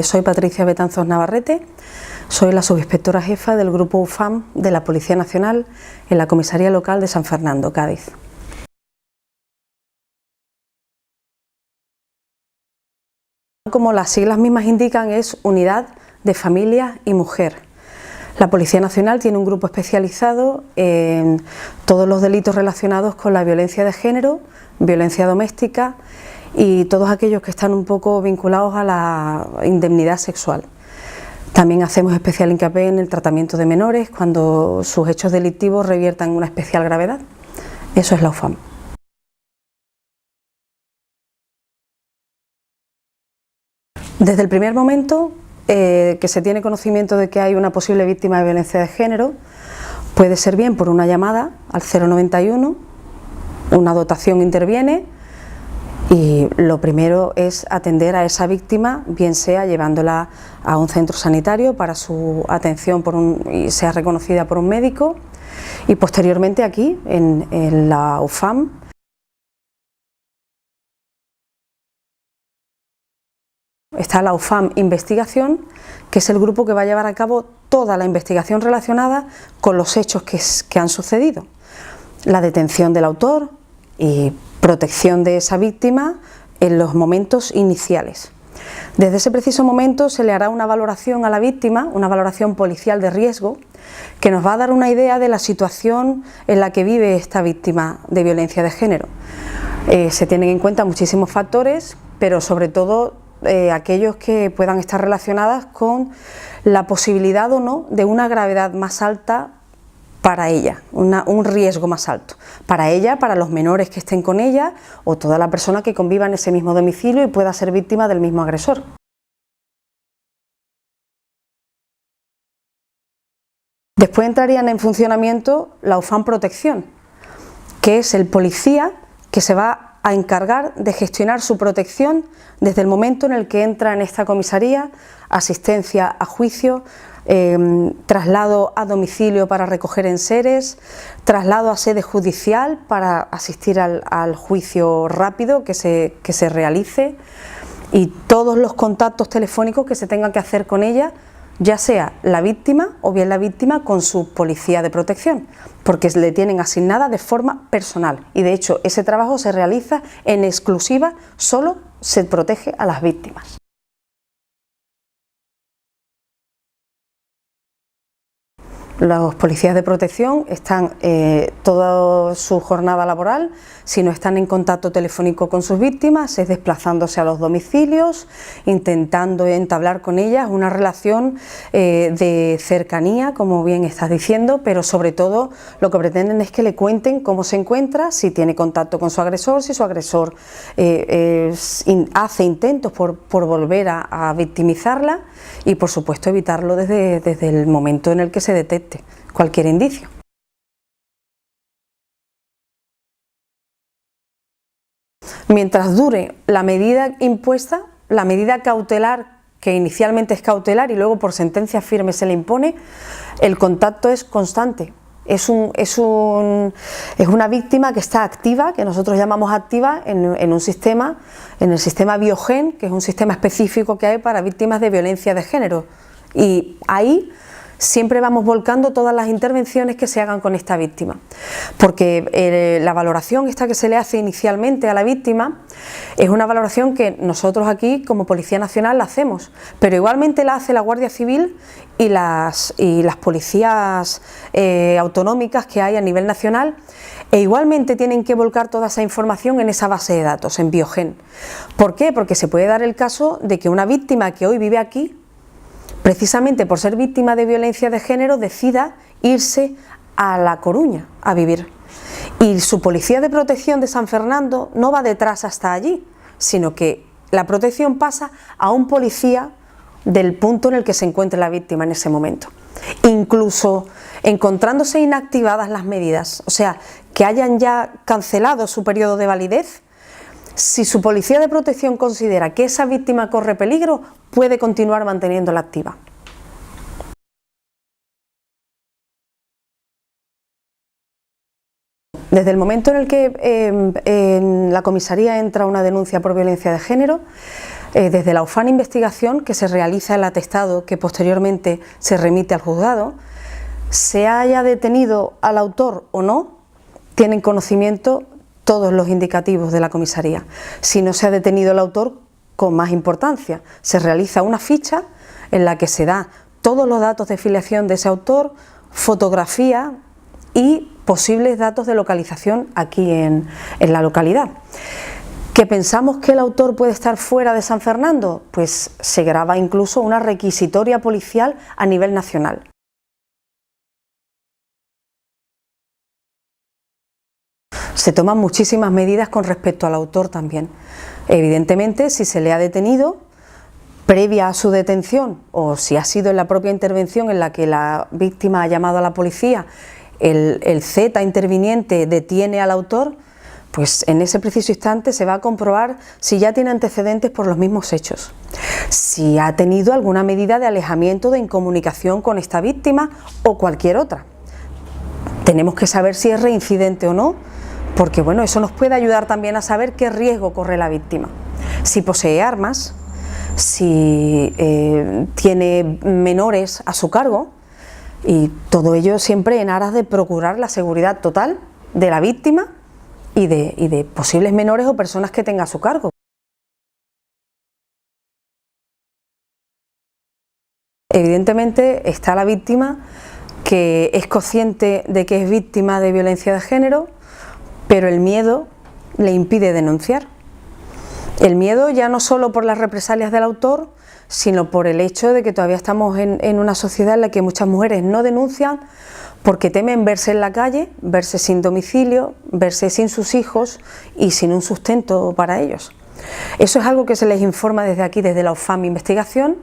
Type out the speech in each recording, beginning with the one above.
Soy Patricia Betanzos Navarrete, soy la subinspectora jefa del grupo UFAM de la Policía Nacional en la comisaría local de San Fernando, Cádiz. Como las siglas mismas indican, es Unidad de Familia y Mujer. La Policía Nacional tiene un grupo especializado en todos los delitos relacionados con la violencia de género, violencia doméstica y todos aquellos que están un poco vinculados a la indemnidad sexual. También hacemos especial hincapié en el tratamiento de menores cuando sus hechos delictivos reviertan una especial gravedad. Eso es la UFAM. Desde el primer momento que se tiene conocimiento de que hay una posible víctima de violencia de género, puede ser bien por una llamada al 091, una dotación interviene y lo primero es atender a esa víctima, bien sea llevándola a un centro sanitario para su atención y sea reconocida por un médico, y posteriormente aquí en la UFAM está la UFAM Investigación, que es el grupo que va a llevar a cabo toda la investigación relacionada con los hechos que han sucedido, la detención del autor y protección de esa víctima en los momentos iniciales. Desde ese preciso momento se le hará una valoración a la víctima, una valoración policial de riesgo, que nos va a dar una idea de la situación en la que vive esta víctima de violencia de género. Se tienen en cuenta muchísimos factores, pero sobre todo aquellos que puedan estar relacionados con la posibilidad o no de una gravedad más alta para ella, un riesgo más alto, para ella, para los menores que estén con ella o toda la persona que conviva en ese mismo domicilio y pueda ser víctima del mismo agresor. Después entrarían en funcionamiento la UFAM Protección, que es el policía que se va a encargar de gestionar su protección desde el momento en el que entra en esta comisaría, asistencia a juicio, traslado a domicilio para recoger enseres, traslado a sede judicial para asistir al juicio rápido que se realice, y todos los contactos telefónicos que se tengan que hacer con ella, ya sea la víctima o bien la víctima con su policía de protección, porque le tienen asignada de forma personal y de hecho ese trabajo se realiza en exclusiva, solo se protege a las víctimas. Los policías de protección están toda su jornada laboral, si no están en contacto telefónico con sus víctimas, es desplazándose a los domicilios, intentando entablar con ellas una relación de cercanía, como bien estás diciendo, pero sobre todo lo que pretenden es que le cuenten cómo se encuentra, si tiene contacto con su agresor, si su agresor hace intentos por volver a victimizarla y por supuesto evitarlo desde el momento en el que se detecte cualquier indicio. Mientras dure la medida impuesta, la medida cautelar, que inicialmente es cautelar y luego por sentencia firme se le impone, el contacto es constante. Es una víctima que está activa, que nosotros llamamos activa en un sistema, en el sistema Biogen, que es un sistema específico que hay para víctimas de violencia de género, y ahí siempre vamos volcando todas las intervenciones que se hagan con esta víctima, porque la valoración esta que se le hace inicialmente a la víctima es una valoración que nosotros aquí como Policía Nacional la hacemos, pero igualmente la hace la Guardia Civil y las policías autonómicas que hay a nivel nacional, e igualmente tienen que volcar toda esa información en esa base de datos, en Biogen. ¿Por qué? Porque se puede dar el caso de que una víctima que hoy vive aquí, precisamente por ser víctima de violencia de género, decida irse a La Coruña a vivir. Y su policía de protección de San Fernando no va detrás hasta allí, sino que la protección pasa a un policía del punto en el que se encuentre la víctima en ese momento. Incluso encontrándose inactivadas las medidas, o sea, que hayan ya cancelado su periodo de validez, si su policía de protección considera que esa víctima corre peligro, puede continuar manteniéndola activa. Desde el momento en el que en la comisaría entra una denuncia por violencia de género, Desde la ufana investigación, que se realiza el atestado que posteriormente se remite al juzgado, se haya detenido al autor o no, tienen conocimiento todos los indicativos de la comisaría. Si no se ha detenido el autor, con más importancia, se realiza una ficha en la que se da todos los datos de filiación de ese autor, fotografía y posibles datos de localización aquí en la localidad. ¿Que pensamos que el autor puede estar fuera de San Fernando? Pues se graba incluso una requisitoria policial a nivel nacional. Se toman muchísimas medidas con respecto al autor también. Evidentemente, si se le ha detenido, previa a su detención, o si ha sido en la propia intervención en la que la víctima ha llamado a la policía, el Z interviniente detiene al autor, pues en ese preciso instante se va a comprobar si ya tiene antecedentes por los mismos hechos, si ha tenido alguna medida de alejamiento, de incomunicación con esta víctima o cualquier otra. Tenemos que saber si es reincidente o no, porque bueno, eso nos puede ayudar también a saber qué riesgo corre la víctima. Si posee armas, si tiene menores a su cargo, y todo ello siempre en aras de procurar la seguridad total de la víctima y de posibles menores o personas que tenga a su cargo. Evidentemente está la víctima que es consciente de que es víctima de violencia de género, pero el miedo le impide denunciar. El miedo ya no solo por las represalias del autor, sino por el hecho de que todavía estamos en una sociedad en la que muchas mujeres no denuncian porque temen verse en la calle, verse sin domicilio, verse sin sus hijos y sin un sustento para ellos. Eso es algo que se les informa desde aquí, desde la UFAM Investigación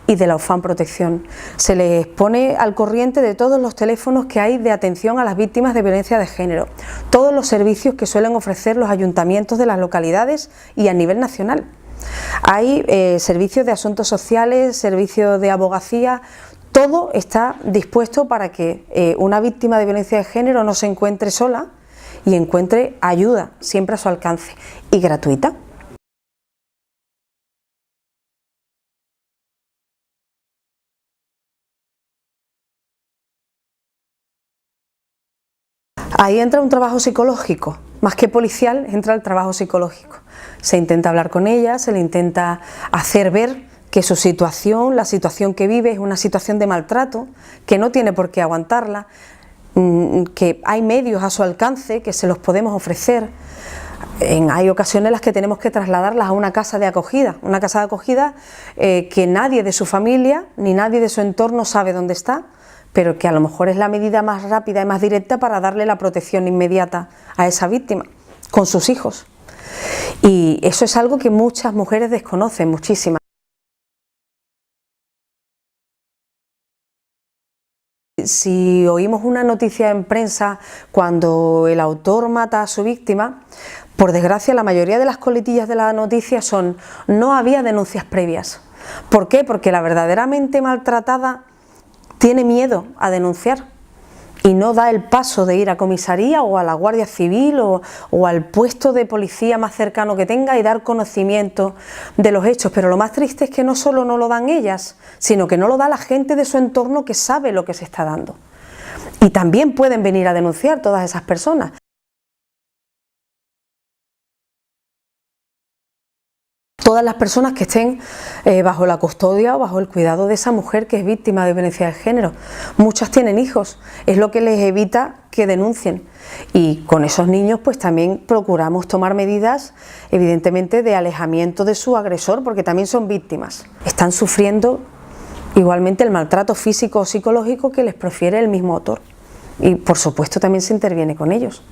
y de la UFAM Protección. Se les pone al corriente de todos los teléfonos que hay de atención a las víctimas de violencia de género, todos los servicios que suelen ofrecer los ayuntamientos de las localidades y a nivel nacional. Hay servicios de asuntos sociales, servicios de abogacía, todo está dispuesto para que una víctima de violencia de género no se encuentre sola y encuentre ayuda siempre a su alcance y gratuita. Ahí entra un trabajo psicológico, más que policial, entra el trabajo psicológico. Se intenta hablar con ella, se le intenta hacer ver que su situación, la situación que vive es una situación de maltrato, que no tiene por qué aguantarla, que hay medios a su alcance, que se los podemos ofrecer. Hay ocasiones en las que tenemos que trasladarlas a una casa de acogida que nadie de su familia ni nadie de su entorno sabe dónde está, pero que a lo mejor es la medida más rápida y más directa para darle la protección inmediata a esa víctima, con sus hijos. Y eso es algo que muchas mujeres desconocen, muchísimas. Si oímos una noticia en prensa cuando el autor mata a su víctima, por desgracia la mayoría de las coletillas de la noticia son "no había denuncias previas". ¿Por qué? Porque la verdaderamente maltratada tiene miedo a denunciar y no da el paso de ir a comisaría o a la Guardia Civil o al puesto de policía más cercano que tenga y dar conocimiento de los hechos. Pero lo más triste es que no solo no lo dan ellas, sino que no lo da la gente de su entorno que sabe lo que se está dando. Y también pueden venir a denunciar todas esas personas. Todas las personas que estén bajo la custodia o bajo el cuidado de esa mujer que es víctima de violencia de género. Muchas tienen hijos, es lo que les evita que denuncien. Y con esos niños pues también procuramos tomar medidas, evidentemente, de alejamiento de su agresor, porque también son víctimas. Están sufriendo igualmente el maltrato físico o psicológico que les profiere el mismo autor. Y por supuesto también se interviene con ellos.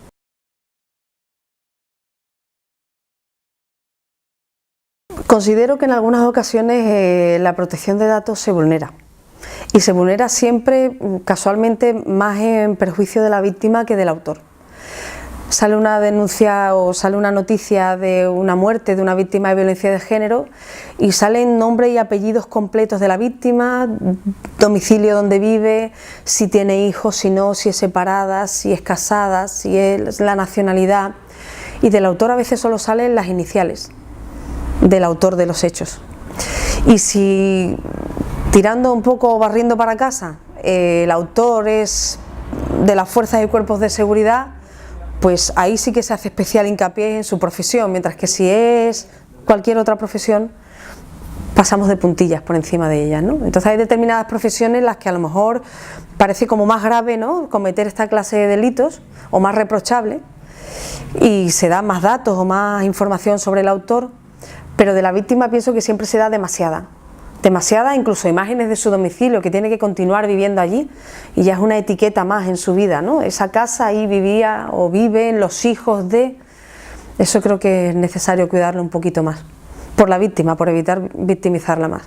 Considero que en algunas ocasiones la protección de datos se vulnera y se vulnera siempre, casualmente, más en perjuicio de la víctima que del autor. Sale una denuncia o sale una noticia de una muerte de una víctima de violencia de género y salen nombres y apellidos completos de la víctima, domicilio donde vive, si tiene hijos, si no, si es separada, si es casada, si es la nacionalidad, y del autor a veces solo salen las iniciales del autor de los hechos. Y si, tirando un poco, barriendo para casa, el autor es de las fuerzas y cuerpos de seguridad, pues ahí sí que se hace especial hincapié en su profesión, mientras que si es cualquier otra profesión, pasamos de puntillas por encima de ellas, ¿no? Entonces hay determinadas profesiones en las que a lo mejor parece como más grave, ¿no?, cometer esta clase de delitos, o más reprochable, y se da más datos o más información sobre el autor, pero de la víctima pienso que siempre se da demasiada, incluso imágenes de su domicilio, que tiene que continuar viviendo allí, y ya es una etiqueta más en su vida, ¿no? Esa casa, ahí vivía o viven los hijos de... Eso creo que es necesario cuidarlo un poquito más, por la víctima, por evitar victimizarla más.